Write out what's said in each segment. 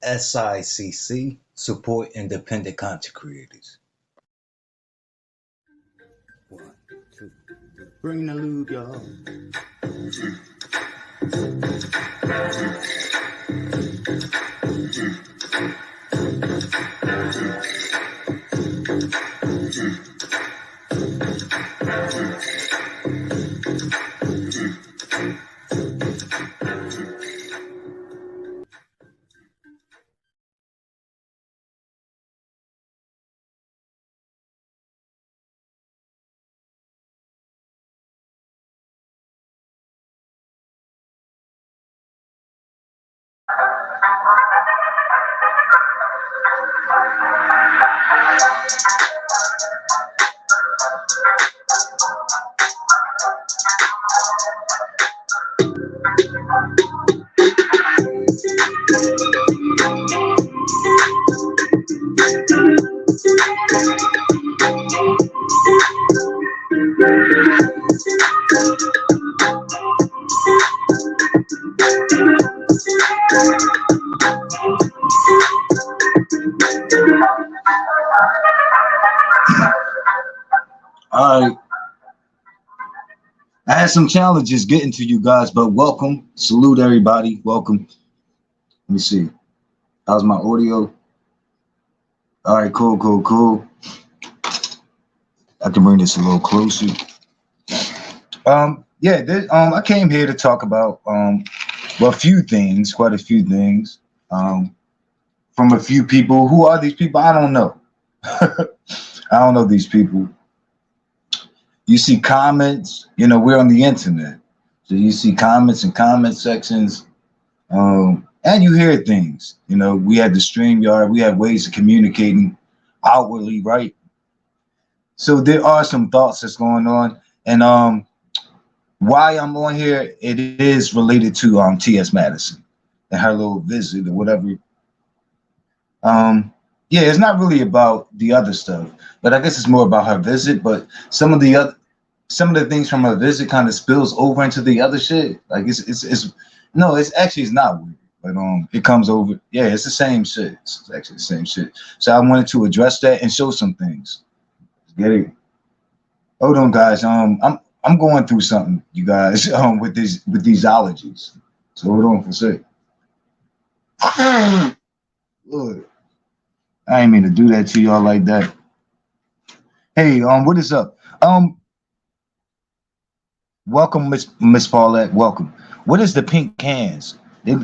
SICC, support independent content creators. One, two, bring the lube, y'all. All right. I had some challenges getting to you guys, but welcome. Salute everybody. Welcome. Let me see. How's my audio? All right, cool. I can bring this a little closer. I came here to talk about quite a few things, from a few people. Who are these people? I don't know. I don't know these people. You see comments, we're on the internet. So you see comments and comment sections, and you hear things. We had the StreamYard, we have ways of communicating outwardly, right? So there are some thoughts that's going on. And why I'm on here, it is related to T.S. Madison and her little visit or whatever. It's not really about the other stuff, but I guess it's more about her visit. But some of the things from her visit kind of spills over into the other shit. Like it's not weird, but it comes over. Yeah, it's the same shit. It's actually the same shit. So I wanted to address that and show some things. Get it? Hold on, guys. I'm going through something, you guys, with these allergies. So hold on for a sec. Look, I ain't mean to do that to y'all like that. Hey, what is up? Welcome, Miss Paulette. Welcome. What is the pink hands? They,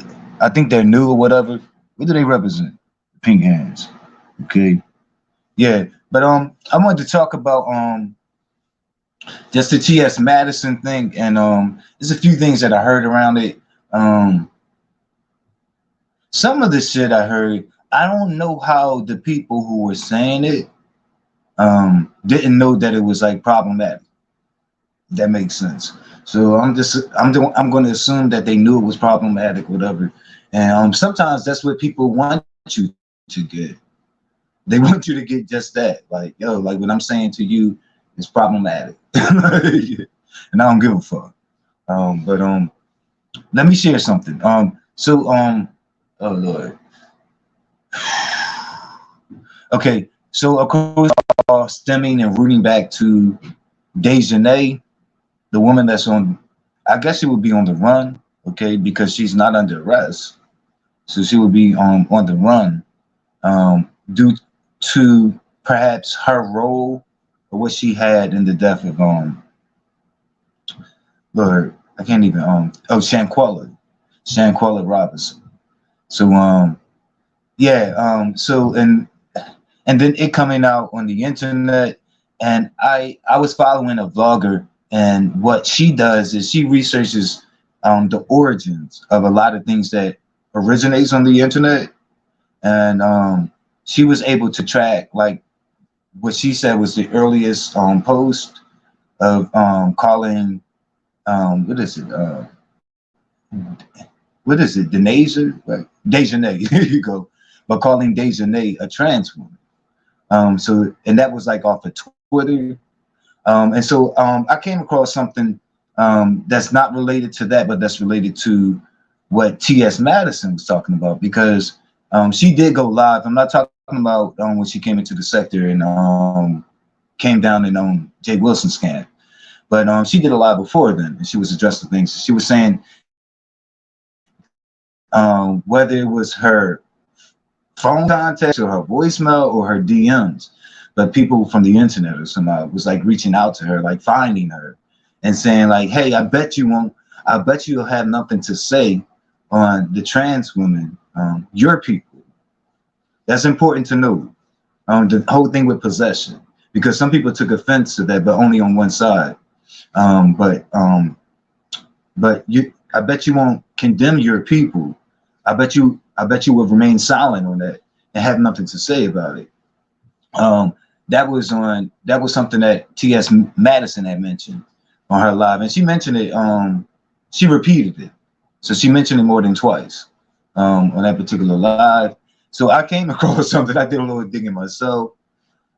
I think they're new or whatever. What do they represent? Pink hands. Okay. Yeah. But I wanted to talk about just the T.S. Madison thing, and there's a few things that I heard around it. Um, some of the shit I heard, I don't know how the people who were saying it didn't know that it was like problematic. That makes sense. So I'm going to assume that they knew it was problematic, whatever. And sometimes that's what people want you to get. They want you to get just that, like yo, like what I'm saying to you is problematic, and I don't give a fuck. But let me share something. Oh Lord. Okay, so of course, stemming and rooting back to Dejanay, the woman that's on, I guess she would be on the run, okay, because she's not under arrest, so she would be on the run, due to perhaps her role or what she had in the death of Lord, I can't even Shanquella Robinson. So yeah, so and then it coming out on the internet, and I was following a vlogger, and what she does is she researches the origins of a lot of things that originates on the internet, and she was able to track like what she said was the earliest post of calling what is it Denasia, like Dejanay, here you go, but calling Dejanay a trans woman. So, and that was like off of Twitter. And so I came across something that's not related to that, but that's related to what T.S. Madison was talking about, because she did go live. I'm not talking about when she came into the sector and came down in Jay Wilson scam, but she did a live before then, and she was addressing things. She was saying whether it was her phone contacts or her voicemail or her DMs, but people from the internet or somehow was like reaching out to her, like finding her and saying like, "Hey, I bet you'll have nothing to say on the trans women, your people." That's important to know. The whole thing with possession, because some people took offense to that, but only on one side. Um, but um, I bet you won't condemn your people. I bet you will remain silent on that and have nothing to say about it. Um, that was something that T.S. Madison had mentioned on her live, and she mentioned it. She repeated it, so she mentioned it more than twice on that particular live. So I came across something. I did a little digging myself,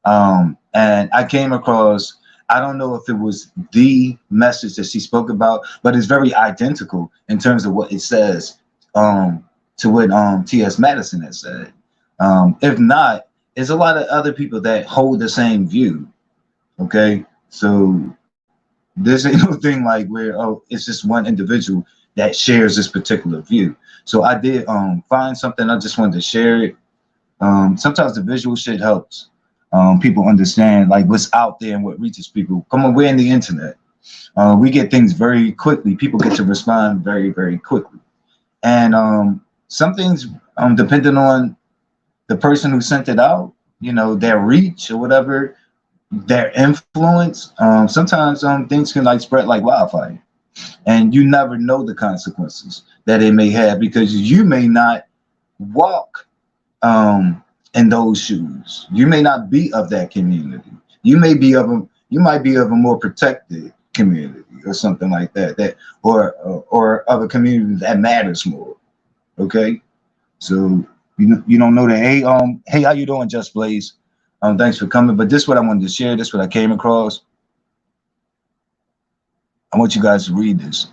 and I came across. I don't know if it was the message that she spoke about, but it's very identical in terms of what it says um, to what T.S. Madison has said. If not, there's a lot of other people that hold the same view. Okay, so this ain't no thing like where it's just one individual that shares this particular view. So I did find something. I just wanted to share it. Sometimes the visual shit helps people understand like what's out there and what reaches people. Come on, we're in the internet. We get things very quickly. People get to respond very, very quickly. And some things, depending on the person who sent it out, you know, their reach or whatever, their influence, sometimes things can like spread like wildfire. And you never know the consequences that it may have, because you may not walk in those shoes. You may not be of that community. You might be of a more protected community or something like that. Or of a community that matters more. Okay, so you don't know that. Hey, how you doing, Just Blaze? Thanks for coming. But this is what I wanted to share. This is what I came across. I want you guys to read this.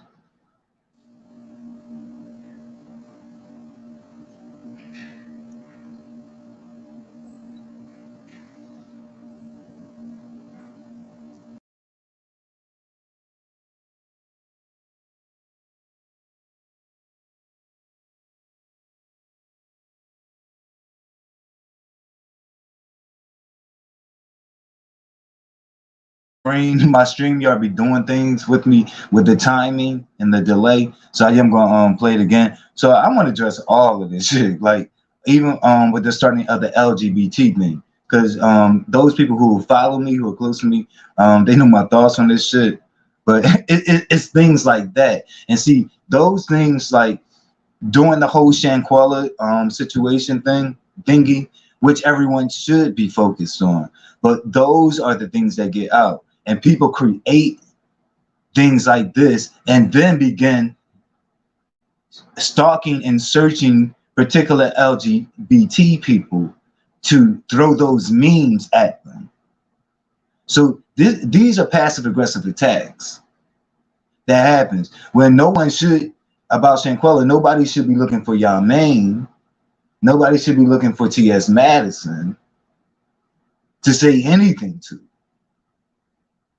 my StreamYard be doing things with me with the timing and the delay. So I am gonna play it again. So I want to address all of this shit, like even with the starting of the LGBT thing, because those people who follow me, who are close to me, they know my thoughts on this shit. But it's things like that, and see those things like during the whole Shanquella situation thingy, which everyone should be focused on. But those are the things that get out, and people create things like this, and then begin stalking and searching particular LGBT people to throw those memes at them. So these are passive aggressive attacks that happens when no one should about Shanquella. Nobody should be looking for Yamaine. Nobody should be looking for T.S. Madison to say anything to,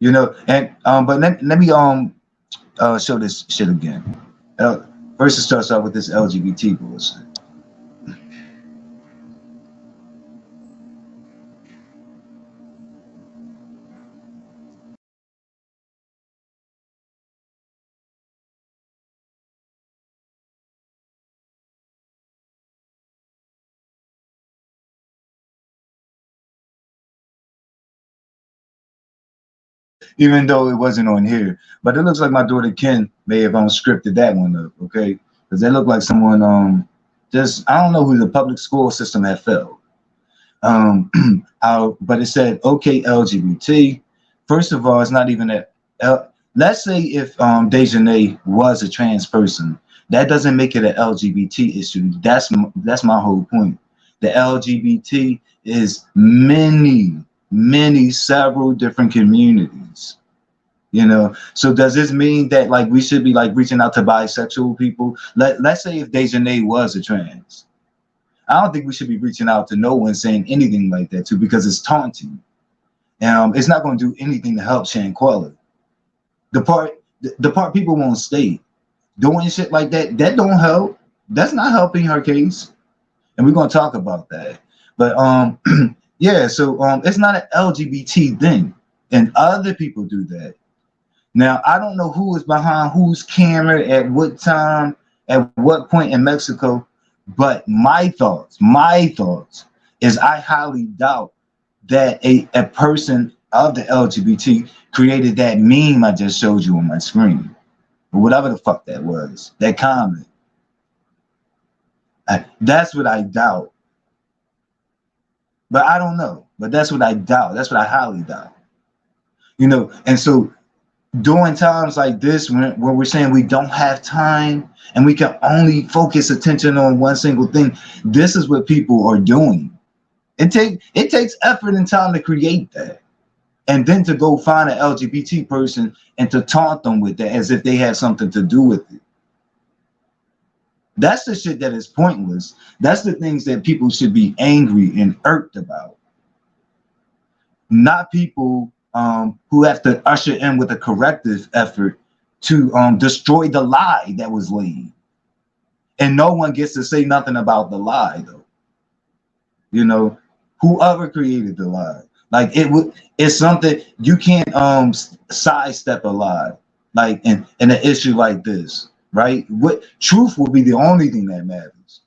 you know. And but let me show this shit again. First, it starts out with this LGBT bullshit. Even though it wasn't on here, but it looks like my daughter Ken may have scripted that one up, okay? Because they look like someone just, I don't know, who the public school system had failed. But it said okay LGBT. First of all, it's not even a let's say if Dejanay was a trans person, that doesn't make it an LGBT issue. That's my whole point. The LGBT is several different communities, you know. So does this mean that like we should be like reaching out to bisexual people? Let's say if Dejanay was a trans, I don't think we should be reaching out to no one saying anything like that too, because it's taunting. It's not going to do anything to help Shanquella. The part people won't state, doing shit like that don't help. That's not helping her case, and we're going to talk about that. But yeah, so it's not an LGBT thing, and other people do that. Now I don't know who is behind whose camera at what time, at what point in Mexico, but my thoughts is I highly doubt that a person of the LGBT created that meme I just showed you on my screen, or whatever the fuck that was, that comment. That's what I doubt. But I don't know. But that's what I doubt. That's what I highly doubt. You know, and so during times like this, when we're saying we don't have time and we can only focus attention on one single thing, this is what people are doing. It takes effort and time to create that. And then to go find an LGBT person and to taunt them with that as if they have something to do with it. That's the shit that is pointless. That's the things that people should be angry and irked about. Not people who have to usher in with a corrective effort to destroy the lie that was laid. And no one gets to say nothing about the lie, though. You know, whoever created the lie. Like it's something you can't sidestep a lie, like in an issue like this, right? What truth will be the only thing that matters.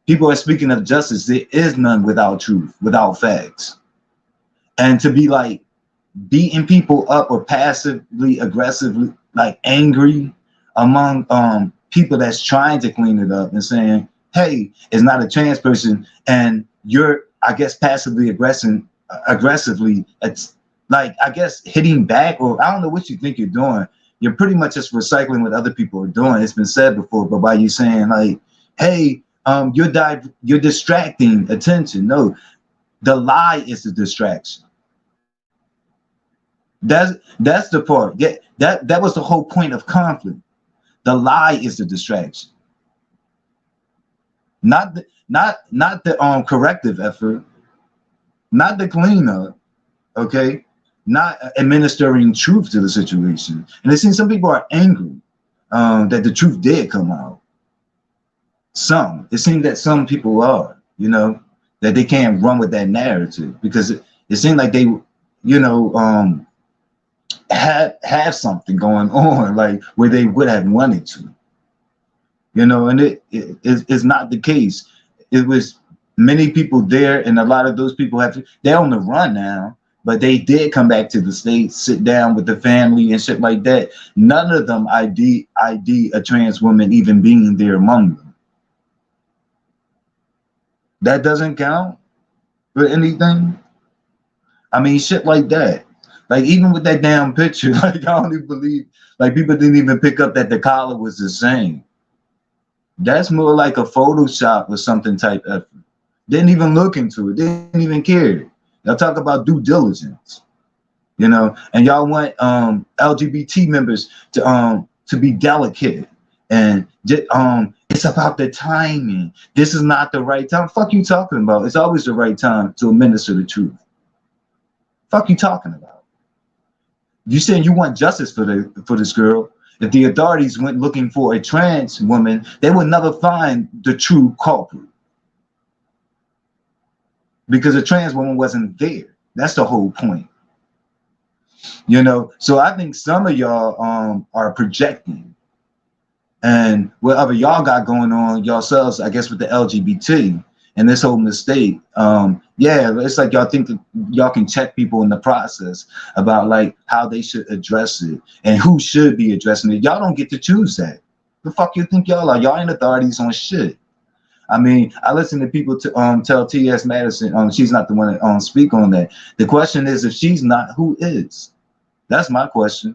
People are speaking of justice. There is none without truth, without facts. And to be like beating people up or passively aggressively, like angry among people that's trying to clean it up and saying, hey, it's not a trans person, and you're, I guess, passively aggressively, it's like, I guess, hitting back, or I don't know what you think you're doing. You're pretty much just recycling what other people are doing. It's been said before, but by you saying like, hey, you're distracting attention. No, the lie is the distraction. That's the part. Yeah, that was the whole point of conflict. The lie is the distraction, not the corrective effort, not the cleanup, okay, not administering truth to the situation. And it seems some people are angry that the truth did come out. It seems that some people are, you know, that they can't run with that narrative because it seemed like they, you know, have something going on, like where they would have wanted to, you know, and it's not the case. It was many people there, and a lot of those people they're on the run now, but they did come back to the States, sit down with the family and shit like that. None of them ID a trans woman even being there among them. That doesn't count for anything. I mean, shit like that. Like, even with that damn picture, like, I don't even believe, like, people didn't even pick up that the collar was the same. That's more like a Photoshop or something type effort. Didn't even look into it. Didn't even care. Y'all talk about due diligence, you know, and y'all want LGBT members to be delicate, and it's about the timing. This is not the right time. Fuck you talking about? It's always the right time to administer the truth. Fuck you talking about? You saying you want justice for this girl? If the authorities went looking for a trans woman, they would never find the true culprit, because a trans woman wasn't there. That's the whole point, you know. So I think some of y'all are projecting, and whatever y'all got going on yourselves, I guess, with the LGBT and this whole mistake. Yeah, it's like y'all think that y'all can check people in the process about like how they should address it and who should be addressing it. Y'all don't get to choose that. The fuck you think y'all are? Y'all ain't authorities on shit. I mean, I listen to people to tell T.S. Madison she's not the one that speak on that. The question is, if she's not, who is? That's my question.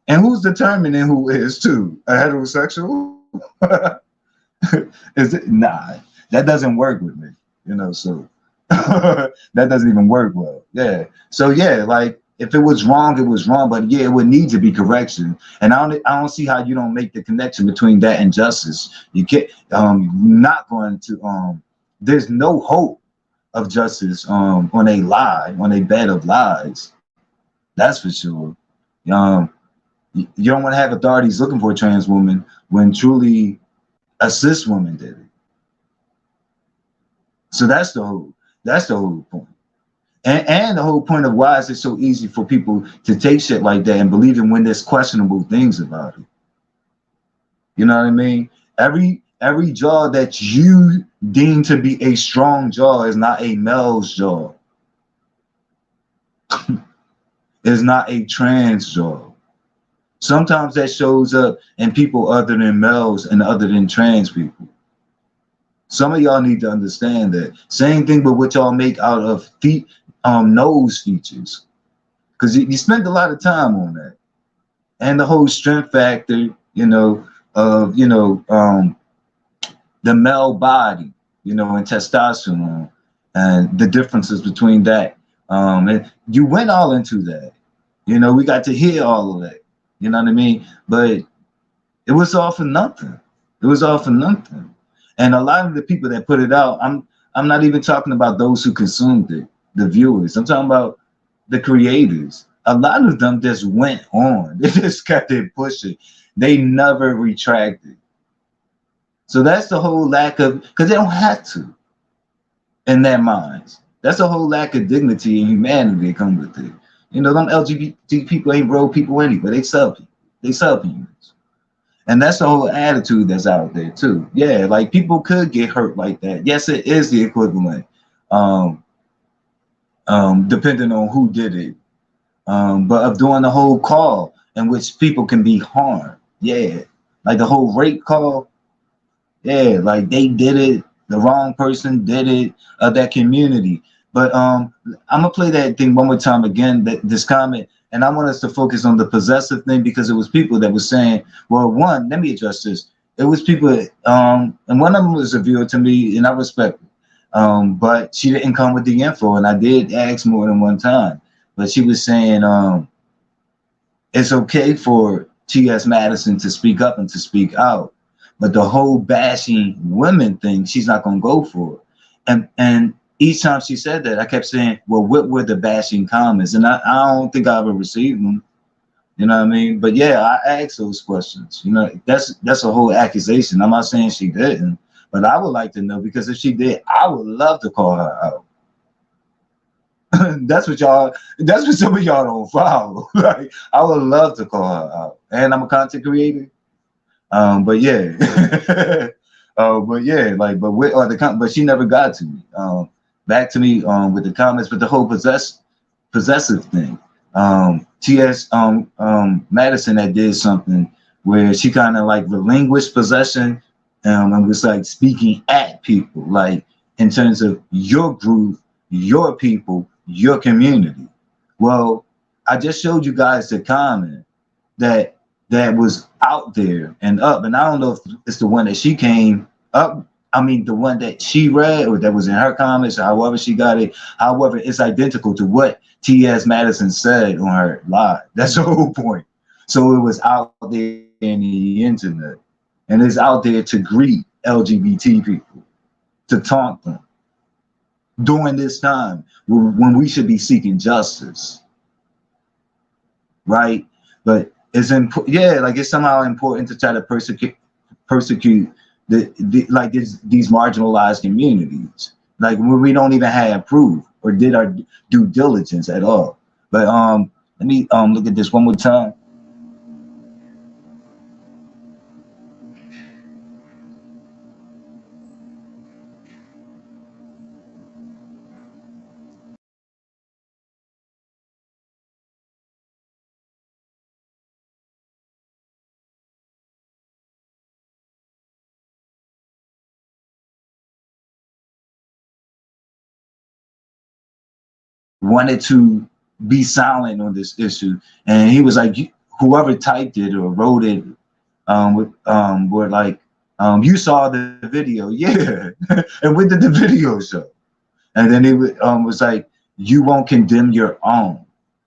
And who's determining who is too? A heterosexual? Is it? Nah, that doesn't work with me, you know. So that doesn't even work well. Yeah. So yeah, like, if it was wrong, it was wrong. But yeah, it would need to be correction. And I don't see how you don't make the connection between that and justice. You can't. Not going to. There's no hope of justice on a lie, on a bed of lies. That's for sure. You don't want to have authorities looking for a trans woman when truly a cis woman did it. So that's the whole point. And the whole point of why is it so easy for people to take shit like that and believe in when there's questionable things about it. You know what I mean? Every jaw that you deem to be a strong jaw is not a male's jaw. It's not a trans jaw. Sometimes that shows up in people other than males and other than trans people. Some of y'all need to understand that. Same thing with what y'all make out of nose features, because you spend a lot of time on that, and the whole strength factor, you know, of the male body, you know, and testosterone, and the differences between that. And you went all into that, you know. We got to hear all of that, you know what I mean? But it was all for nothing. It was all for nothing. And a lot of the people that put it out, I'm not even talking about those who consumed it, the viewers. I'm talking about the creators. A lot of them just went on. They just kept it pushing. They never retracted. So that's the whole lack of, because they don't have to in their minds. That's a whole lack of dignity and humanity that come with it. You know, them LGBT people ain't real people anyway. They sell people. They sell humans. And that's the whole attitude that's out there too. Yeah, like, people could get hurt like that. Yes, it is the equivalent, depending on who did it. But of doing the whole call in which people can be harmed. Yeah, like the whole rape call. Yeah, like they did it. The wrong person did it, of that community. But I'm gonna play that thing one more time again, this comment. And I want us to focus on the possessive thing, because it was people that were saying, well, one, let me address this. It was people, and one of them was a viewer to me, and I respect it. But she didn't come with the info, and I did ask more than one time. But she was saying it's okay for T.S. Madison to speak up and to speak out. But the whole bashing women thing, she's not going to go for it. And each time she said that, I kept saying, well, what were the bashing comments? And I don't think I ever received them. You know what I mean? But yeah, I asked those questions. You know, that's a whole accusation. I'm not saying she didn't, but I would like to know, because if she did, I would love to call her out. That's what y'all. That's what some of y'all don't follow. Like, I would love to call her out, and I'm a content creator. But yeah, but yeah, like, but with or but she never got to me. Back to me with the comments, but the whole possessive thing. T.S. Madison that did something where she kind of like relinquished possession and was like speaking at people, like in terms of your group, your people, your community. Well, I just showed you guys the comment that was out there and up, and I don't know if it's the one that she came up. I mean, the one that she read or that was in her comments, or however she got it. However, it's identical to what T.S. Madison said on her live. That's the whole point. So it was out there in the internet, and it's out there to greet LGBT people, to taunt them during this time when we should be seeking justice, right? But it's important, yeah, like it's somehow important to try to persecute the like these marginalized communities, like when we don't even have proof or did our due diligence at all. But let me look at this one more time. Wanted to be silent on this issue, and he was like, whoever typed it or wrote it, were like, you saw the video, yeah, and what did the video show? And then it was like, you won't condemn your own.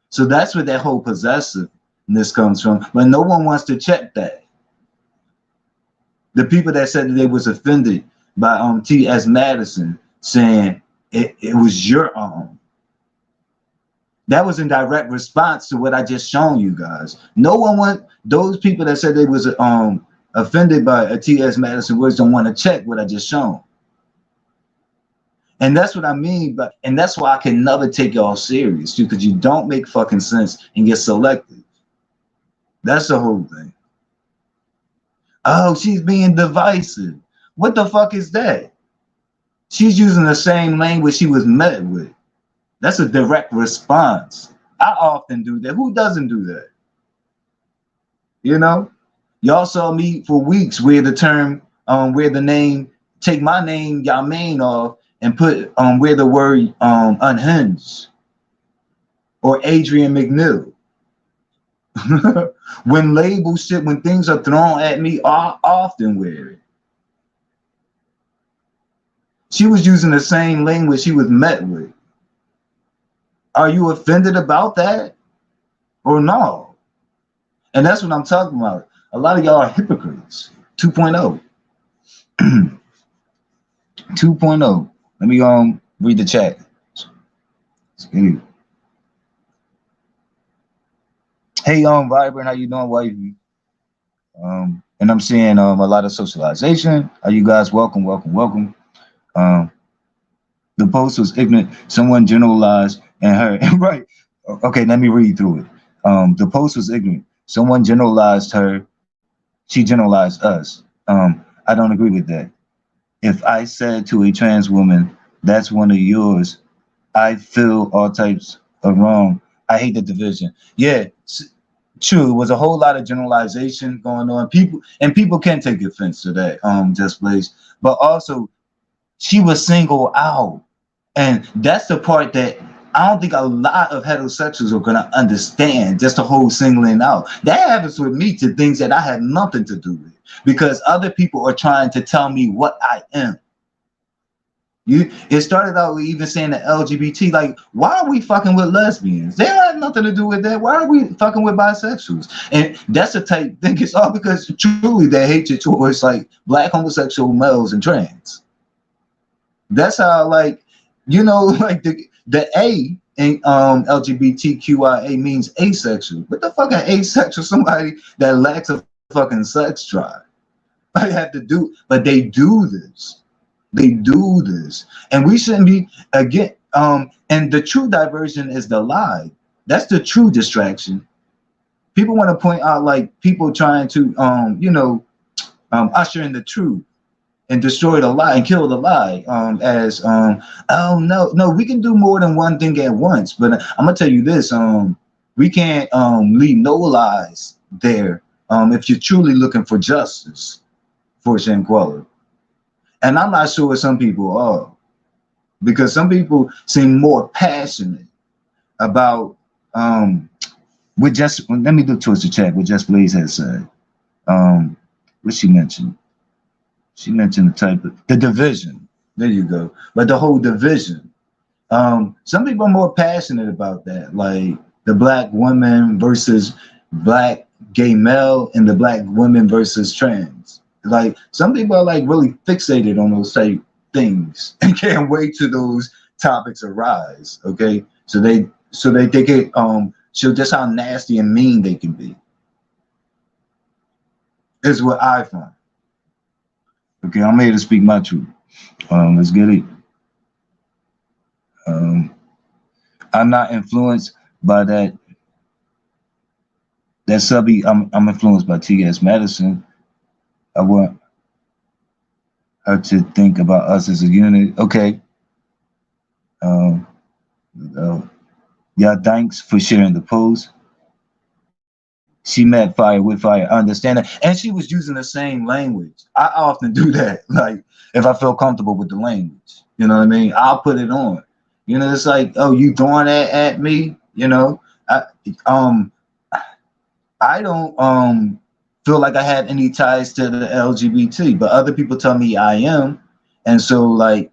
So that's where that whole possessiveness comes from, but no one wants to check that. The people that said that they was offended by T.S. Madison saying it was your own. That was in direct response to what I just shown you guys. No one want those people that said they was offended by a T.S. Madison words don't want to check what I just shown. And that's what I mean, and that's why I can never take y'all serious, because you don't make fucking sense and get selective. That's the whole thing. Oh, she's being divisive. What the fuck is that? She's using the same language she was met with. That's a direct response. I often do that. Who doesn't do that? You know, y'all saw me for weeks where the term, where the name, take my name, Yamain off, and put where the word unhinged or Adrian McNeil. When label shit, when things are thrown at me, I often wear it. She was using the same language she was met with. Are you offended about that or no? And that's what I'm talking about. A lot of y'all are hypocrites. 2.0. 2.0. Let me read the chat. Hey, Vibrant, how you doing, wifey? And I'm seeing a lot of socialization. Are you guys welcome, welcome, welcome? The post was ignorant. Someone generalized and her. Right. Okay, let me read through it. The post was ignorant. Someone generalized her. She generalized us. I don't agree with that. If I said to a trans woman, that's one of yours, I feel all types of wrong. I hate the division. Yeah, true. It was a whole lot of generalization going on. People can take offense to that just place. But also, she was singled out. And that's the part that I don't think a lot of heterosexuals are going to understand, just the whole singling out. That happens with me to things that I had nothing to do with, because other people are trying to tell me what I am. It started out with even saying the LGBT, like, why are we fucking with lesbians? They don't have nothing to do with that. Why are we fucking with bisexuals? And that's the type thing. It's all because truly they hate you towards like black homosexual males and trans. That's how, like, you know, like the A in LGBTQIA means asexual. What the fuck are asexual? Somebody that lacks a fucking sex drive. I have to do, but they do this. They do this, and we shouldn't be again. And the true diversion is the lie. That's the true distraction. People want to point out like people trying to usher in the truth and destroy the lie and kill the lie, as oh no, we can do more than one thing at once. But I'm gonna tell you this, we can't leave no lies there, if you're truly looking for justice for Shanquella. And I'm not sure what some people are, because some people seem more passionate about what just, let me look towards the chat what Just Blaze has said. What she mentioned. She mentioned the type of the division. There you go. But the whole division. Some people are more passionate about that, like the black woman versus black gay male and the black woman versus trans. Like some people are like really fixated on those type things and can't wait till those topics arise. Okay, so they can show just how nasty and mean they can be. Is what I find. Okay, I'm here to speak my truth. Let's get it. I'm not influenced by that subby. I'm influenced by T.S. Madison. I want her to think about us as a unit. Okay. Yeah, thanks for sharing the post. She met fire with fire. I understand that. And she was using the same language. I often do that. Like, if I feel comfortable with the language, you know what I mean? I'll put it on. You know, it's like, oh, you throwing that at me? You know, I don't feel like I have any ties to the LGBT, but other people tell me I am. And so like,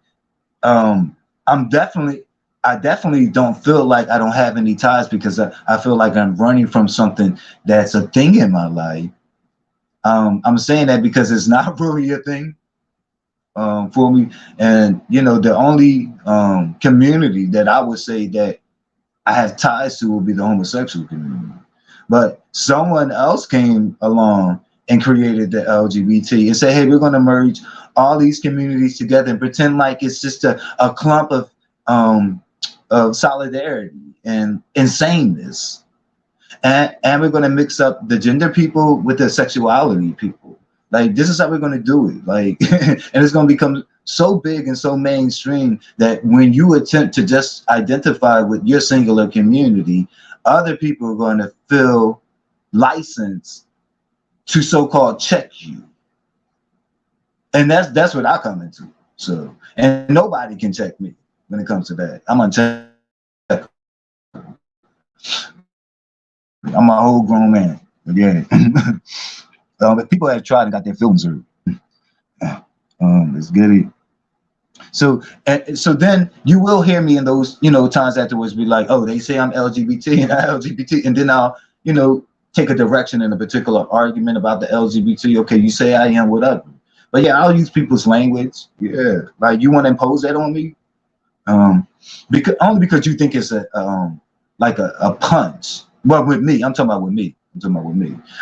I definitely don't feel like I don't have any ties, because I feel like I'm running from something that's a thing in my life. I'm saying that because it's not really a thing for me. And, you know, the only community that I would say that I have ties to will be the homosexual community. But someone else came along and created the LGBT and said, hey, we're going to merge all these communities together and pretend like it's just a clump of solidarity and insaneness. And we're going to mix up the gender people with the sexuality people. Like, this is how we're going to do it. Like, and it's going to become so big and so mainstream that when you attempt to just identify with your singular community, other people are going to feel licensed to so-called check you. And that's what I come into. So, and nobody can check me when it comes to that. I'm unchecked. I'm a whole grown man. But yeah. But people have tried and got their feelings hurt. Let's get it. So then you will hear me in those, you know, times afterwards be like, oh, they say I'm LGBT and I'm LGBT, and then I'll, you know, take a direction in a particular argument about the LGBT. Okay, you say I am, whatever. But yeah, I'll use people's language. Yeah, like, you want to impose that on me? Because only because you think it's like a punch. Well, with me, I'm talking about with me.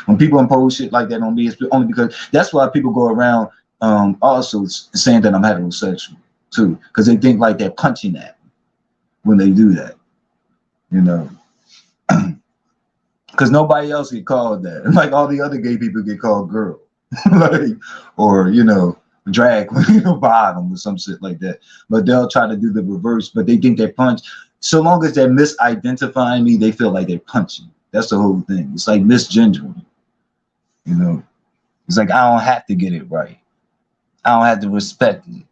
When people impose shit like that on me, it's only because that's why people go around also saying that I'm heterosexual too, because they think like they're punching at me when they do that, you know. Because nobody else get called that. Like, all the other gay people get called girl, like, or, you know, drag queen or bottom or some shit like that. But they'll try to do the reverse, but they think they're punch. So long as they're misidentifying me, they feel like they're punching. That's the whole thing. It's like misgendering, you know. It's like, I don't have to get it right. I don't have to respect it.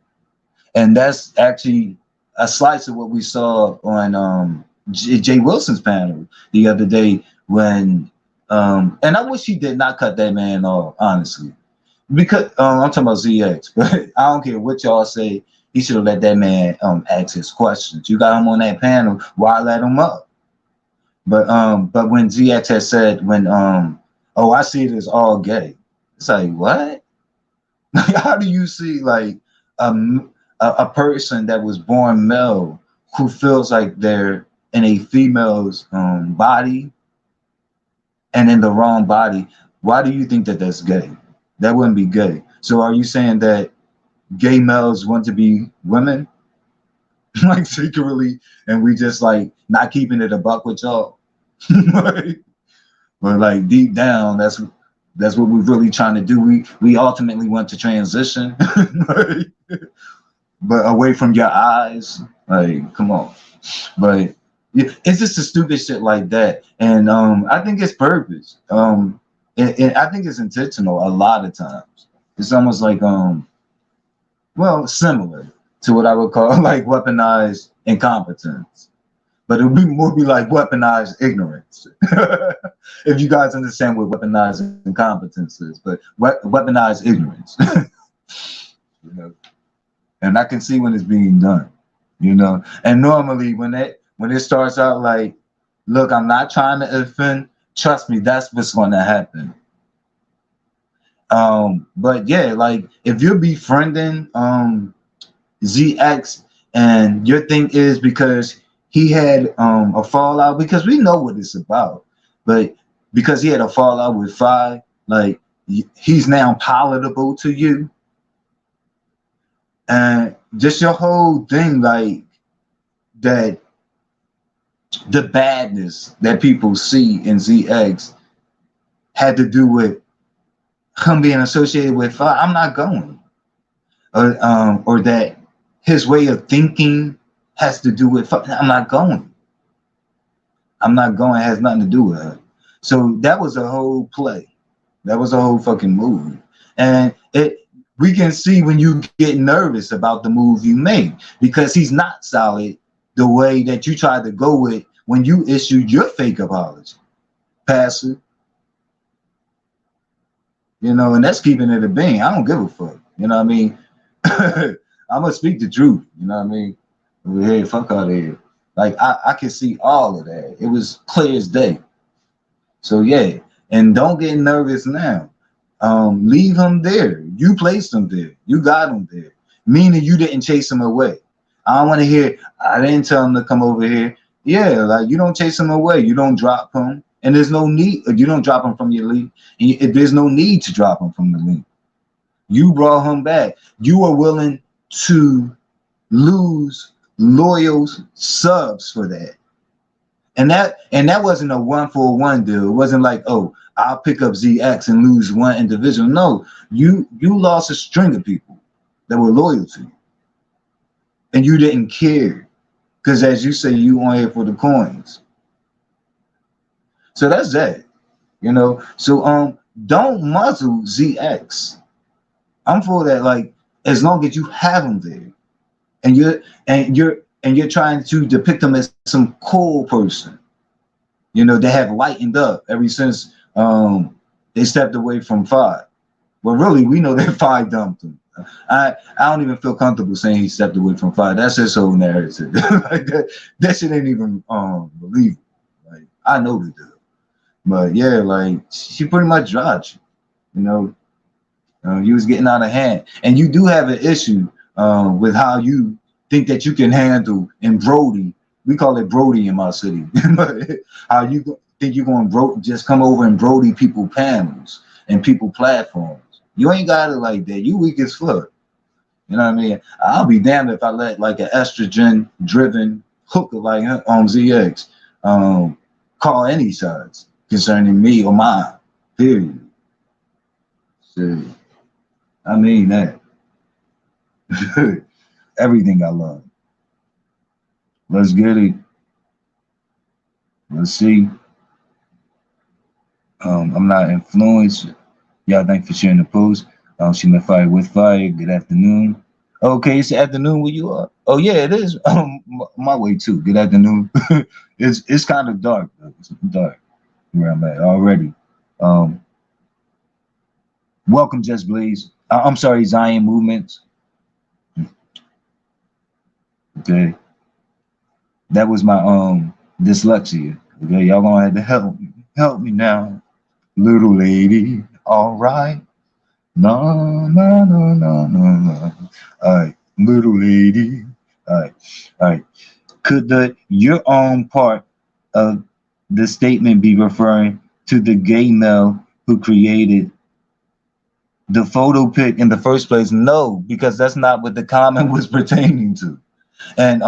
And that's actually a slice of what we saw on Jay Wilson's panel the other day when, and I wish he did not cut that man off, honestly. Because I'm talking about ZX, but I don't care what y'all say. He should have let that man ask his questions. You got him on that panel, why let him up? But when ZX had said, oh, I see it as all gay. It's like, what? How do you see like a person that was born male who feels like they're in a female's body and in the wrong body? Why do you think that that's gay? That wouldn't be gay. So are you saying that gay males want to be women? like secretly, and we just like not keeping it a buck with y'all. Like, but like deep down, that's what we're really trying to do. We ultimately want to transition, like, but away from your eyes. Like, come on. But yeah, it's just the stupid shit like that, and I think it's purpose. I think it's intentional a lot of times. It's almost like well, similar to what I would call like weaponized incompetence, but it would more be like weaponized ignorance. If you guys understand what weaponized incompetence is, but weaponized ignorance, you know. And I can see when it's being done, you know. And normally when it starts out like, look, I'm not trying to offend. Trust me, that's what's going to happen. But yeah, like if you're befriending ZX and your thing is because he had a fallout, because we know what it's about, but because he had a fallout with Fi, like he's now palatable to you. And just your whole thing, like that, the badness that people see in ZX had to do with him being associated with Fi. I'm not going, or that his way of thinking has to do with Fi. I'm not going. I'm not going. It has nothing to do with her. So that was a whole play. That was a whole fucking move, and we can see when you get nervous about the move you made, because he's not solid the way that you tried to go with when you issued your fake apology. Passive. You know, and that's keeping it a bean. I don't give a fuck. You know what I mean? I'm gonna speak the truth. You know what I mean? Hey, fuck out of here. Like I can see all of that. It was clear as day. So yeah, and don't get nervous now. Leave him there. You placed him there. You got him there. Meaning you didn't chase him away. I don't want to hear, I didn't tell him to come over here. Yeah, like you don't chase him away. You don't drop him. And there's no need, you don't drop him from your league. And there's no need to drop him from the league. You brought him back. You are willing to lose loyal subs for that. And that wasn't a 1-for-1 deal. It wasn't like, oh, I'll pick up ZX and lose one individual. No, you lost a string of people that were loyal to you. And you didn't care. Because as you say, you on here for the coins. So that's that. You know, so don't muzzle ZX. I'm for that, like, as long as you have them there. And you're trying to depict them as some cool person. You know, they have lightened up ever since they stepped away from Fi. Well, really, we know that Fi dumped him. I don't even feel comfortable saying he stepped away from Fi. That's his whole narrative. Like that shit ain't even believable. Like I know the deal. But yeah, like she pretty much dropped you. You know, you was getting out of hand. And you do have an issue with how you think that you can handle in Brody. We call it Brody in my city. How you think you're going to just come over and Brody people panels and people platforms. You ain't got it like that. You weak as fuck. You know what I mean? I'll be damned if I let like an estrogen driven hooker like on ZX call any shots concerning me or mine. Period. So, I mean that. Everything I love. Let's get it. Let's see. I'm not influenced. Y'all thanks for sharing the post. She met fire with fire. Good afternoon. Okay, it's the afternoon where you are. Oh yeah, it is. My way too. Good afternoon. It's kind of dark. It's dark where I'm at already. Welcome, Just Blaze. I'm sorry, Zion Movements. Okay, that was my dyslexia. Okay, y'all gonna have to help me now, little lady. All right, no. All right, little lady. All right. Could your own part of the statement be referring to the gay male who created the photo pic in the first place? No, because that's not what the comment was pertaining to. And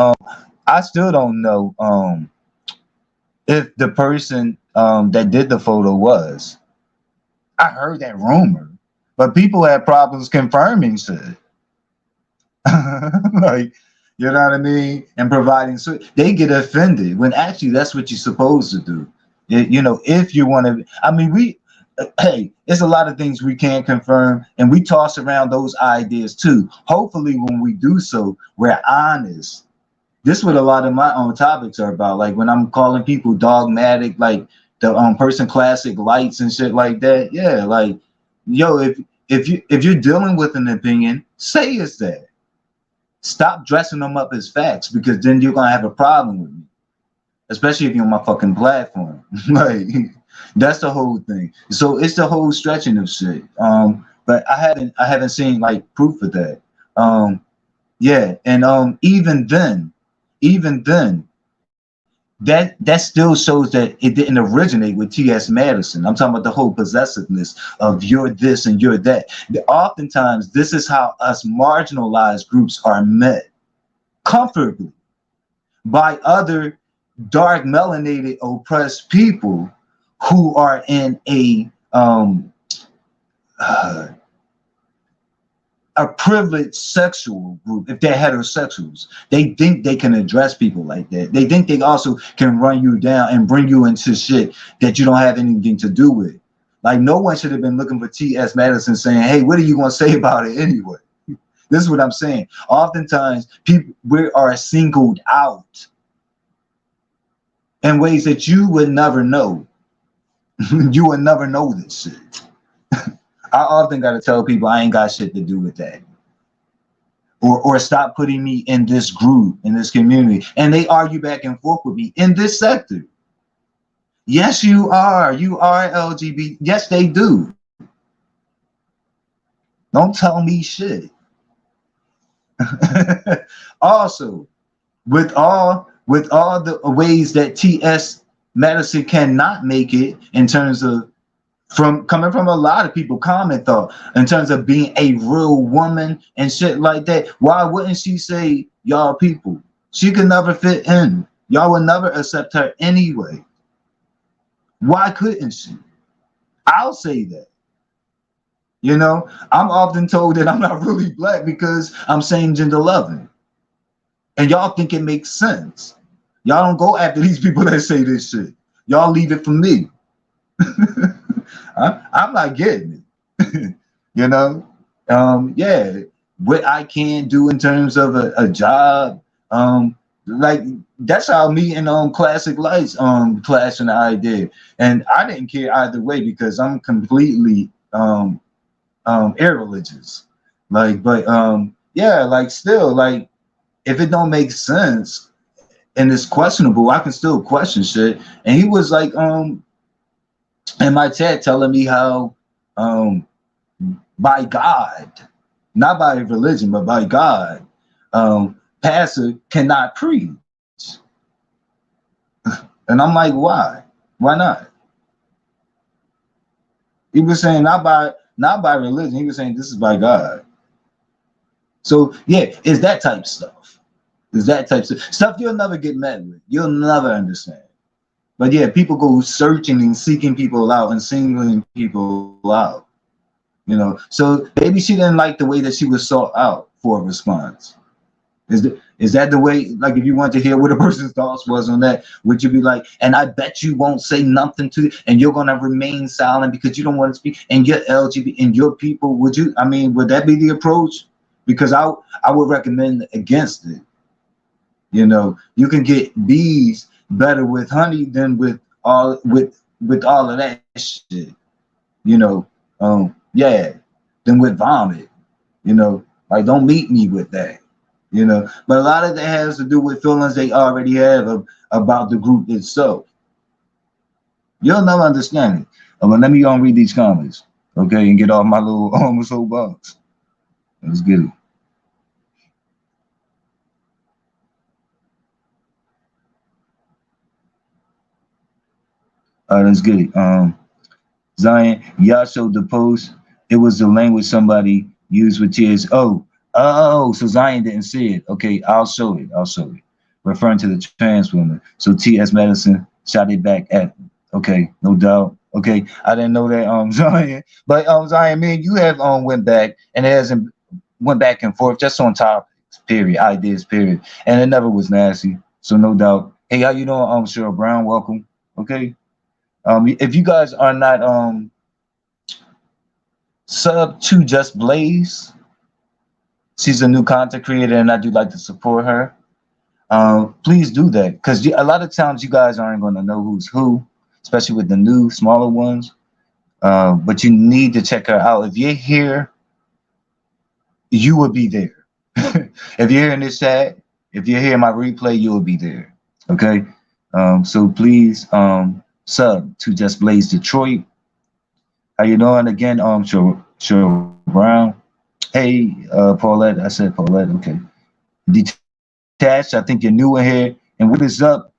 I still don't know if the person that did the photo was. I heard that rumor, but people had problems confirming shit. Like, you know what I mean? And providing, so they get offended when actually that's what you're supposed to do. You know, if you want to, I mean, hey, there's a lot of things we can't confirm, and we toss around those ideas too. Hopefully, when we do so, we're honest. This is what a lot of my own topics are about. Like when I'm calling people dogmatic, like the person classic lights and shit like that. Yeah, like, yo, if you're dealing with an opinion, say it's that. Stop dressing them up as facts, because then you're gonna have a problem with me, especially if you're on my fucking platform. Like, that's the whole thing. So it's the whole stretching of shit. But I haven't seen like proof of that. Yeah, and even then, that still shows that it didn't originate with T.S. Madison. I'm talking about the whole possessiveness of you're this and you're that. Oftentimes, this is how us marginalized groups are met comfortably by other dark melanated oppressed people who are in a privileged sexual group. If they're heterosexuals, they think they can address people like that. They think they also can run you down and bring you into shit that you don't have anything to do with. Like, no one should have been looking for T.S. Madison saying, hey, what are you going to say about it anyway? This is what I'm saying. Oftentimes, we are singled out in ways that you would never know. You would never know this shit. I often got to tell people I ain't got shit to do with that. Or stop putting me in this group, in this community. And they argue back and forth with me in this sector. Yes, you are. You are LGBT. Yes, they do. Don't tell me shit. Also, with all the ways that T.S. Madison cannot make it in terms of coming from a lot of people, common thought, in terms of being a real woman and shit like that, why wouldn't she say y'all people? She could never fit in. Y'all would never accept her anyway. Why couldn't she? I'll say that. You know, I'm often told that I'm not really black because I'm same gender loving. And y'all think it makes sense. Y'all don't go after these people that say this shit. Y'all leave it for me. I'm not getting it. You know, yeah, what I can do in terms of a job, like that's how me and Classic Lights clashing the idea, and I didn't care either way because I'm completely irreligious. Like, but yeah, like still, like if it don't make sense and it's questionable, I can still question shit. And he was like in my chat telling me how by God, not by religion, but by God, pastor cannot preach. And I'm like, why? Why not? He was saying not by religion. He was saying this is by God. So yeah, it's that type of stuff. It's that type of stuff you'll never get met with. You'll never understand. But yeah, people go searching and seeking people out and singling people out. You know, so maybe she didn't like the way that she was sought out for a response. Is that the way, like if you want to hear what a person's thoughts was on that, would you be like, and I bet you won't say nothing to it, and you're gonna remain silent because you don't want to speak, and you're LGBT and your people, would you, I mean, would that be the approach? Because I would recommend against it. You know, you can get bees better with honey than with all of that shit. You know, yeah, than with vomit. You know, like don't meet me with that. You know, but a lot of that has to do with feelings they already have about the group itself. You'll never understand it. But let me read these comments, okay, and get off my little almost whole box. Let's get it. All right, let's get it. Zion, y'all showed the post. It was the language somebody used with tears. Oh, Oh, so Zion didn't see it. Okay, I'll show it. I'll show it. Referring to the trans woman. So T.S. Madison shot it back at. Okay, no doubt. Okay, I didn't know that. Zion, but Zion, man, you have went back and it hasn't went back and forth just on topics. Period. Ideas. Period. And it never was nasty. So no doubt. Hey, how you doing? Cheryl Brown, welcome. Okay. If you guys are not sub to Just Blaze, she's a new content creator, and I do like to support her. Please do that because a lot of times you guys aren't going to know who's who, especially with the new, smaller ones. But you need to check her out. If you're here, you will be there. If you're in this chat, if you're here in my replay, you will be there. Okay. So please sub to Just Blaze Detroit. How you doing again? Cheryl Brown. Hey, Paulette. I said Paulette. Okay. Detached. I think you're new in here. And what is up,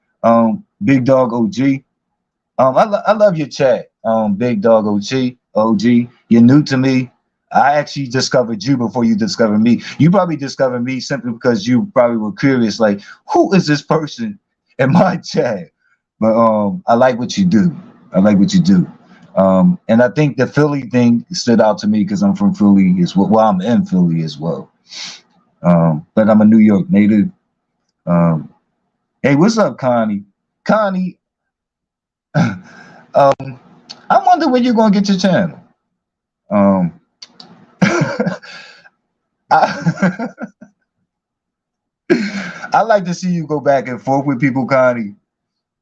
Big Dog OG? I love your chat, Big Dog OG. OG. You're new to me. I actually discovered you before you discovered me. You probably discovered me simply because you probably were curious, like, who is this person in my chat? But I like what you do. I like what you do. And I think the Philly thing stood out to me because I'm from Philly as well. Well, I'm in Philly as well. But I'm a New York native. Um, hey, what's up, Connie? Connie, I wonder when you're gonna get your channel. Um, I, I like to see you go back and forth with people, Connie.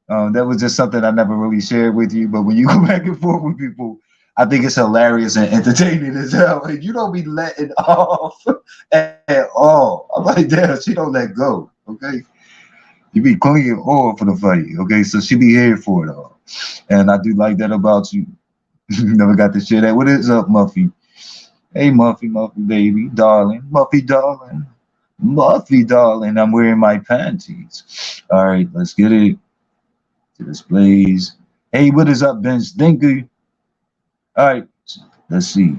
That was just something I never really shared with you. But when you go back and forth with people, I think it's hilarious and entertaining as hell. And you don't be letting off at all. I'm like, damn, she don't let go. Okay. You be clinging on for the fight. Okay. So she be here for it all. And I do like that about you. Never got to share that. What is up, Muffy? Hey, Muffy, baby, darling, Muffy, darling, Muffy, darling. I'm wearing my panties. All right, let's get it to displays. Hey, what is up, Ben Stinker? All right, let's see.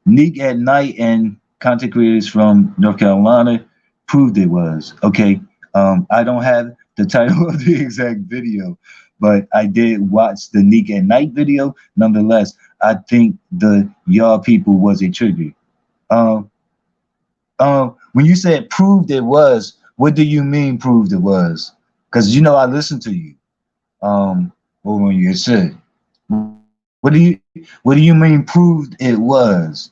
Neek at Night and content creators from North Carolina proved it was. Okay, I don't have the title of the exact video, but I did watch the Neek at Night video. Nonetheless, I think the y'all people was a trigger. Um, when you said proved it was, what do you mean proved it was? Because you know I listened to you. What when you said, what do you mean proved it was?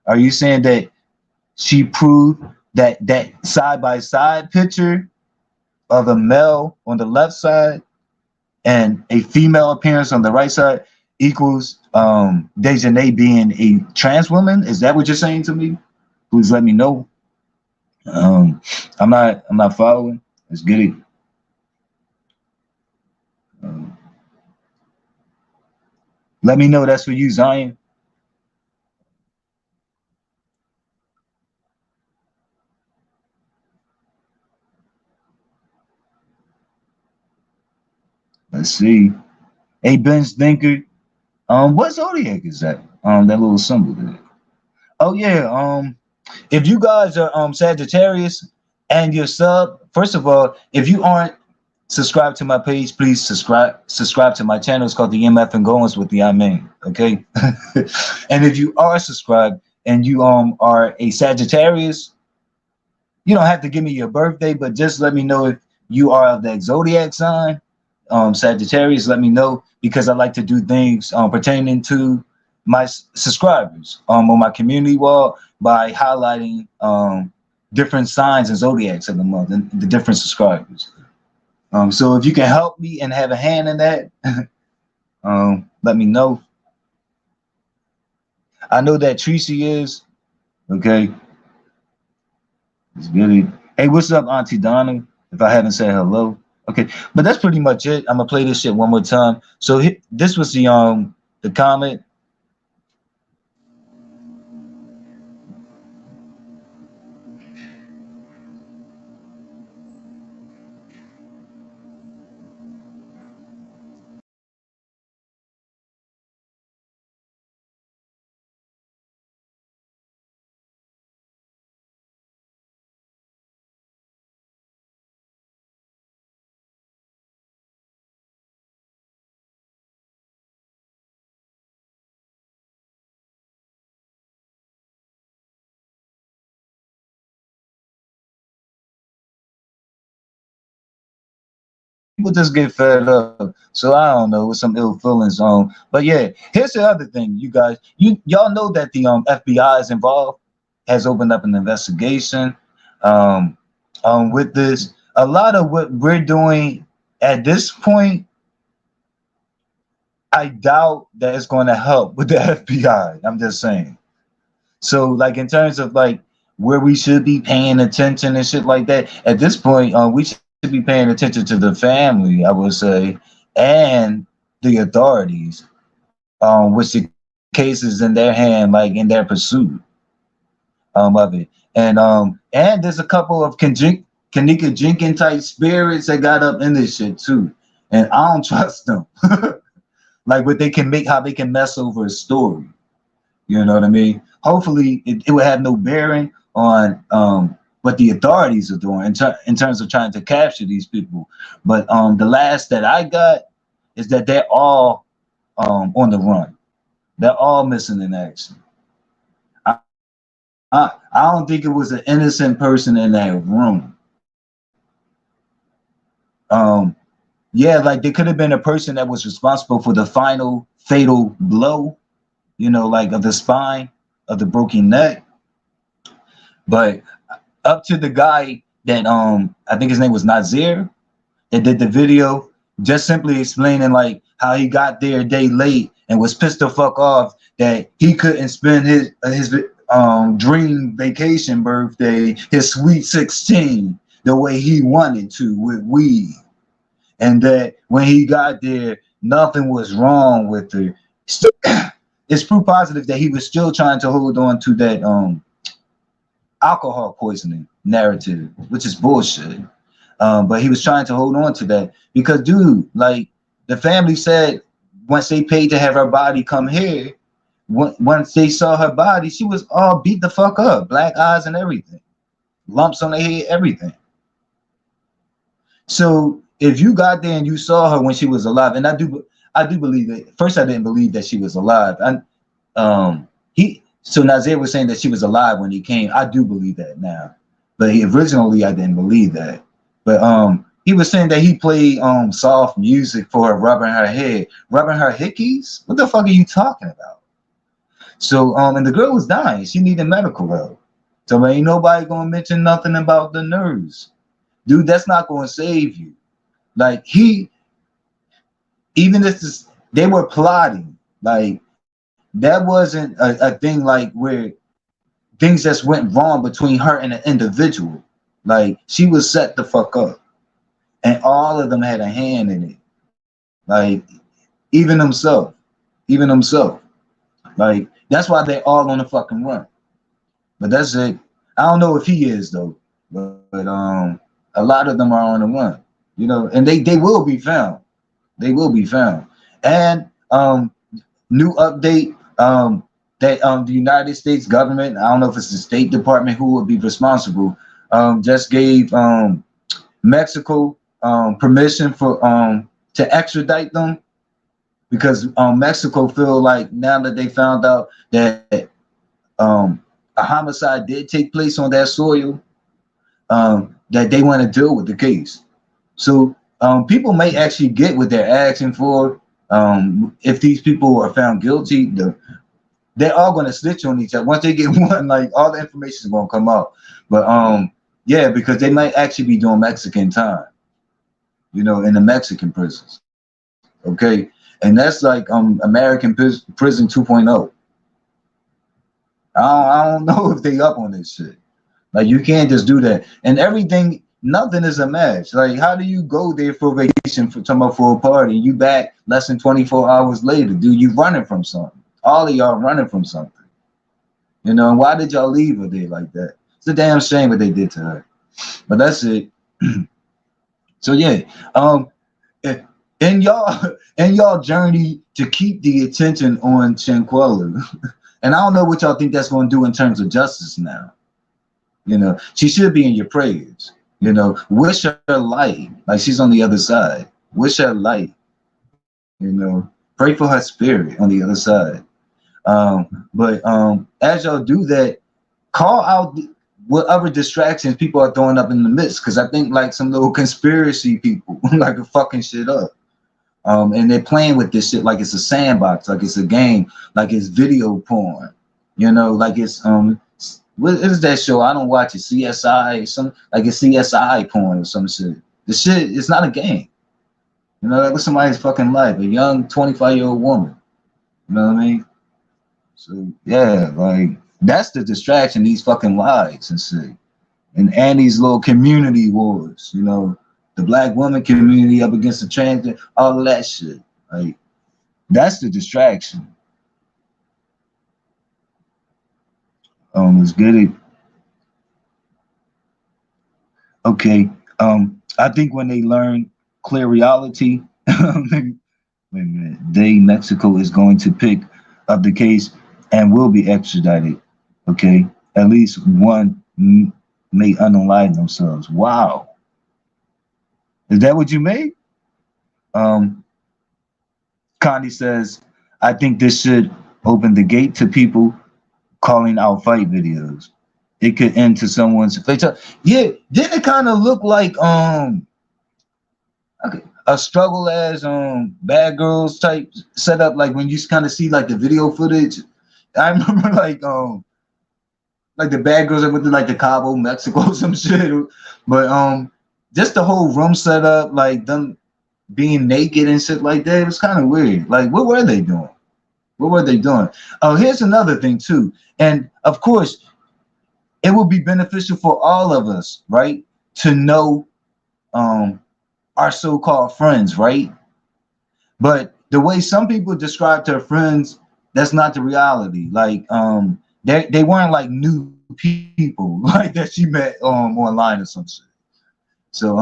Are you saying that she proved that side by side picture of a male on the left side and a female appearance on the right side equals Dejanay being a trans woman? Is that what you're saying to me? Please let me know. Um, I'm not following. Let's get it. Um, Let me know that's for you, Zion. Let's see. Hey, Ben Stinker. What zodiac is that? That little symbol there. Oh yeah. If you guys are Sagittarius and you're sub, first of all, if you aren't subscribed to my page, please subscribe to my channel. It's called the MF and Goins with the I mean. Okay. And if you are subscribed and you are a Sagittarius, you don't have to give me your birthday, but just let me know if you are of that zodiac sign. Sagittarius, let me know because I like to do things pertaining to my subscribers on my community wall by highlighting different signs and zodiacs of the month and the different subscribers. So if you can help me and have a hand in that, let me know. I know that Tracy is okay. Let's get it. Hey, what's up, Auntie Donna? If I haven't said hello, okay. But that's pretty much it. I'm gonna play this shit one more time. So this was the comment. just get fed up. So I don't know, with some ill feelings on. But yeah, here's the other thing, you guys. Y'all know that the FBI is involved, has opened up an investigation um, with this. A lot of what we're doing at this point, I doubt that it's going to help with the FBI. I'm just saying. So, like in terms of like where we should be paying attention and shit like that, at this point, we should be paying attention to the family, I would say, and the authorities, which the case is in their hand, like in their pursuit of it. And there's a couple of Kanika Jenkins type spirits that got up in this shit too, and I don't trust them. Like what they can make, how they can mess over a story. You know what I mean? Hopefully, it will have no bearing on what the authorities are doing in terms of trying to capture these people. But the last that I got is that they're all on the run. They're all missing in action. I don't think it was an innocent person in that room. Yeah, like there could have been a person that was responsible for the final fatal blow, you know, like of the spine, of the broken neck. But up to the guy that I think his name was Nazir, that did the video, just simply explaining like how he got there a day late and was pissed the fuck off that he couldn't spend his dream vacation birthday, his sweet 16, the way he wanted to with weed. And that when he got there, nothing was wrong with her. It's proof positive that he was still trying to hold on to that alcohol poisoning narrative, which is bullshit. But he was trying to hold on to that because, dude, like the family said, once they paid to have her body come here, once they saw her body, she was all beat the fuck up, black eyes and everything, lumps on her head, everything. So if you got there and you saw her when she was alive, and I do believe that. First, I didn't believe that she was alive. So Nazir was saying that she was alive when he came. I do believe that now, but originally I didn't believe that. But he was saying that he played soft music for her, rubbing her head, rubbing her hickeys. What the fuck are you talking about? So and the girl was dying. She needed medical help. So ain't nobody gonna mention nothing about the nerves, dude. That's not gonna save you. Like even if they were plotting, like that wasn't a thing like where things just went wrong between her and an individual. Like she was set the fuck up, and all of them had a hand in it. Like even himself. Like that's why they're all on the fucking run. But that's it. I don't know if he is though, but a lot of them are on the run. You know, and they will be found. They will be found. And new update that the United States government, I don't know if it's the State Department who would be responsible, just gave Mexico permission for to extradite them because Mexico feel like now that they found out that a homicide did take place on their soil, that they want to deal with the case. So people may actually get what they're asking for. If these people are found guilty, they're all going to snitch on each other. Once they get one, like all the information is going to come out. But yeah, because they might actually be doing Mexican time, you know, in the Mexican prisons. Okay, and that's like American prison 2.0. I don't know if they up on this shit. Like you can't just do that. And everything, nothing is a match. Like how do you go there for vacation for a party? You back less than 24 hours later, dude. You running from something. All of y'all running from something. You know, and why did y'all leave her there like that? It's a damn shame what they did to her. But that's it. So yeah, in y'all journey to keep the attention on Shanquella, and I don't know what y'all think that's going to do in terms of justice now. You know, she should be in your prayers. You know, wish her light, like she's on the other side. Wish her light. You know, pray for her spirit on the other side. But as y'all do that, call out what other distractions people are throwing up in the midst? Because I think like some little conspiracy people like are fucking shit up. And they're playing with this shit like it's a sandbox, like it's a game, like it's video porn, you know, like it's what is that show? I don't watch it. CSI, some like it's CSI porn or some shit. The shit is not a game. You know, that was somebody's fucking life, a young 25-year-old woman. You know what I mean? So yeah, like that's the distraction, these fucking lies and shit. And Annie's little community wars, you know. The black woman community up against the trans, all of that shit. Like, that's the distraction. Let's get it. Okay. I think when they learn clear reality, wait a minute, Mexico is going to pick up the case and will be extradited. Okay. At least one may unalive themselves. Wow. Is that what you made? Condi says, I think this should open the gate to people calling out fight videos. It could end to someone's fatal. Yeah, didn't it kind of look like a struggle as Bad Girls type setup, like when you kind of see like the video footage? I remember like the Bad Girls that went to like the Cabo, Mexico, some shit. But just the whole room setup, like them being naked and shit like that, it was kind of weird. Like, what were they doing? What were they doing? Oh, here's another thing too. And of course, it would be beneficial for all of us, right, to know our so-called friends, right? But the way some people describe their friends, that's not the reality. Like, they weren't like new people like that she met online or some shit. So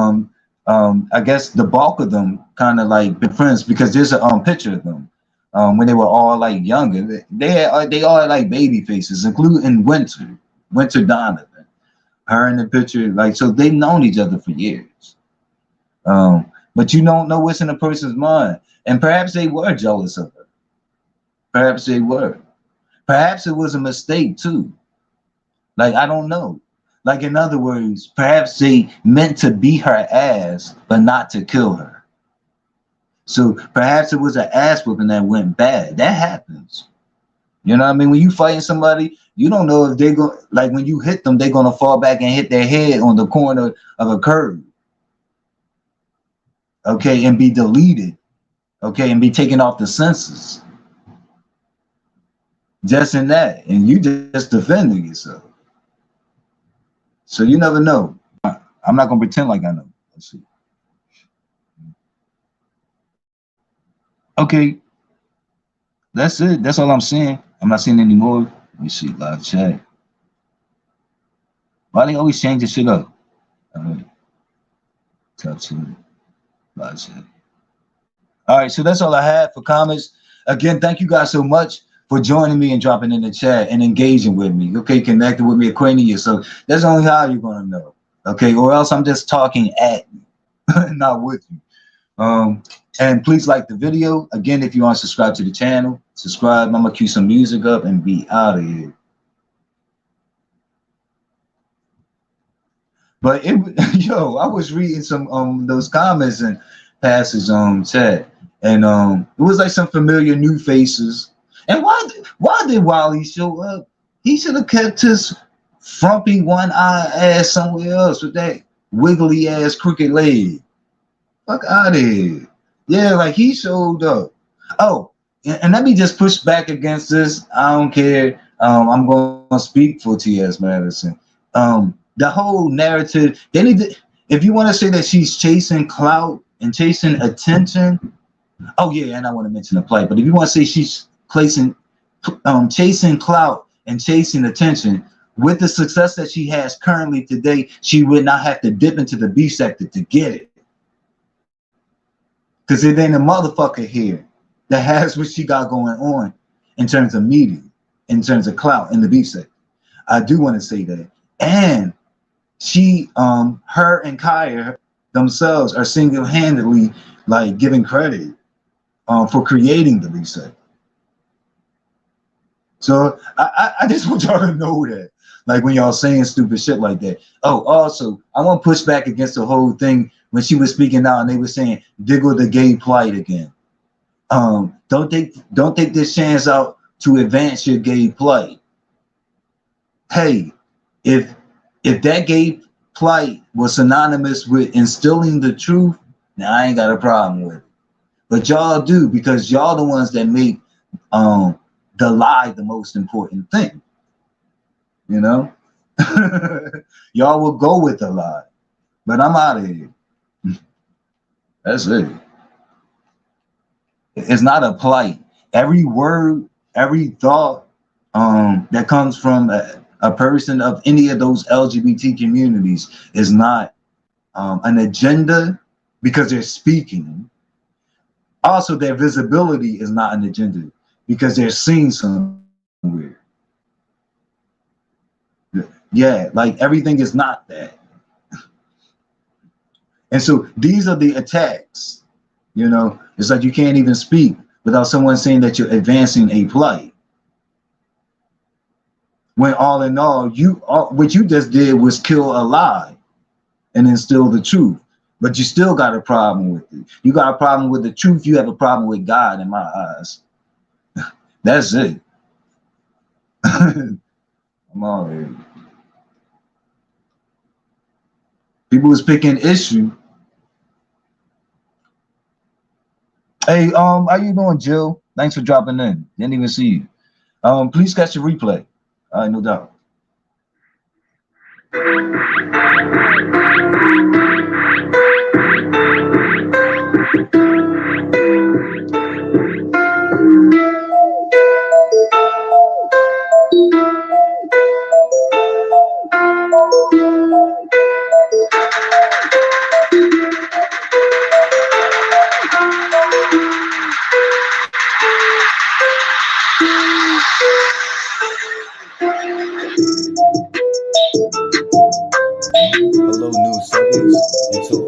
I guess the bulk of them kind of like been friends because there's a picture of them when they were all like younger. They all had like baby faces, including Winter Donovan. Her in the picture, like, so they've known each other for years. But you don't know what's in a person's mind, and perhaps they were jealous of her. Perhaps they were. Perhaps it was a mistake too. Like, I don't know. Like, in other words, perhaps they meant to beat her ass, but not to kill her. So perhaps it was an ass whooping that went bad. That happens. You know what I mean? When you fighting somebody, you don't know if they're going, like when you hit them, they're going to fall back and hit their head on the corner of a curb. Okay, and be deleted. Okay, and be taken off the census. Just in that. And you just defending yourself. So you never know. I'm not gonna pretend like I know. Let's see. Okay, that's it. That's all I'm saying. I'm not seeing any more. Let me see live chat. Why they always change the shit up? All right. Touch it. Live chat. All right, so that's all I have for comments. Again, thank you guys so much for joining me and dropping in the chat and engaging with me. Okay, connecting with me, acquainting you. So that's only how you're gonna know. Okay, or else I'm just talking at you, not with you. And please like the video. Again, if you want to subscribe to the channel, subscribe. I'm gonna cue some music up and be out of here. But yo, I was reading some those comments and passes on chat, and it was like some familiar new faces. And why did Wally show up? He should have kept his frumpy one-eye ass somewhere else with that wiggly ass crooked leg. Fuck out of here. Yeah, like he showed up. Oh, and let me just push back against this. I don't care. I'm going to speak for T.S. Madison. The whole narrative, they need to, if you want to say that she's chasing clout and chasing attention, oh yeah, and I want to mention the plight, but if you want to say she's chasing clout and chasing attention, with the success that she has currently today, she would not have to dip into the B sector to get it. Because it ain't a motherfucker here that has what she got going on in terms of media, in terms of clout in the B sector. I do want to say that. And she, her and Kaya themselves are single-handedly like giving credit for creating the B sector. So I just want y'all to know that. Like when y'all saying stupid shit like that. Oh, also, I want to push back against the whole thing when she was speaking out and they were saying diggle the gay plight again. Don't take this chance out to advance your gay plight. Hey, if that gay plight was synonymous with instilling the truth, now I ain't got a problem with it. But y'all do, because y'all the ones that make the lie the most important thing. You know? Y'all will go with the lie. But I'm out of here. That's it. It's not a plight. Every word, every thought that comes from a person of any of those LGBT communities is not an agenda because they're speaking. Also, their visibility is not an agenda because they're seen somewhere. Yeah, like everything is not that. And so these are the attacks. You know, it's like you can't even speak without someone saying that you're advancing a plight. When all in all, what you just did was kill a lie and instill the truth. But you still got a problem with it. You got a problem with the truth. You have a problem with God in my eyes. That's it. I'm all right. People was picking issue. Hey, how you doing, Jill? Thanks for dropping in. Didn't even see you. Please catch the replay. No doubt. Hello, new suckers. And so